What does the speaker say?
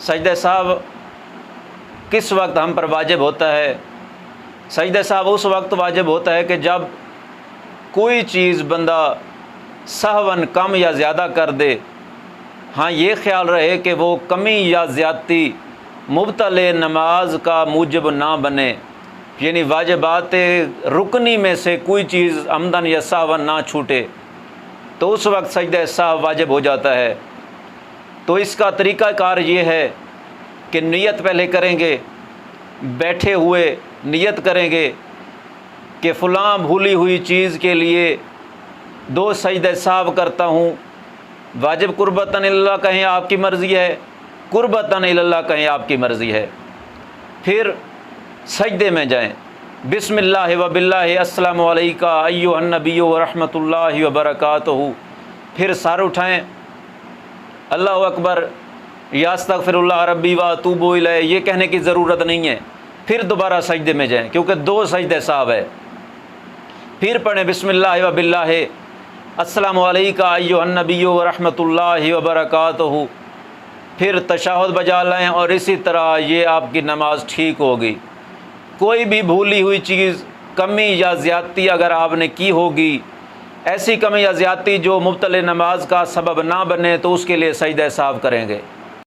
سجدہ سہو کس وقت ہم پر واجب ہوتا ہے؟ سجدہ سہو اس وقت واجب ہوتا ہے کہ جب کوئی چیز بندہ سہواً کم یا زیادہ کر دے، ہاں یہ خیال رہے کہ وہ کمی یا زیادتی مبطل نماز کا موجب نہ بنے، یعنی واجبات رکنی میں سے کوئی چیز عمدن یا سہواً نہ چھوٹے، تو اس وقت سجدہ سہو واجب ہو جاتا ہے۔ تو اس کا طریقہ کار یہ ہے کہ نیت پہلے کریں گے، بیٹھے ہوئے نیت کریں گے کہ فلاں بھولی ہوئی چیز کے لیے 2 سجدہ سہو کرتا ہوں۔ واجب قربتاً اللہ کہیں آپ کی مرضی ہے، قربتاً اللہ کہیں آپ کی مرضی ہے۔ پھر سجدے میں جائیں، بسم اللہ و باللہ السلام علیکہ ایھا النبی ورحمۃ اللہ وبرکاتہ، پھر سر اٹھائیں، اللہ اکبر یا استغفر اللہ ربی و اتوب الیہ، یہ کہنے کی ضرورت نہیں ہے۔ پھر دوبارہ سجدے میں جائیں کیونکہ 2 سجدے سہو ہے۔ پھر پڑھیں بسم اللہ و باللہ السلام علیکہ ایھا النبی ورحمۃ اللہ وبرکاتہ، پھر تشہد بجا لائیں، اور اسی طرح یہ آپ کی نماز ٹھیک ہوگی۔ کوئی بھی بھولی ہوئی چیز، کمی یا زیادتی اگر آپ نے کی ہوگی، ایسی کمی یا زیادتی جو مبطل نماز کا سبب نہ بنے، تو اس کے لیے سجدہ سہو کریں گے۔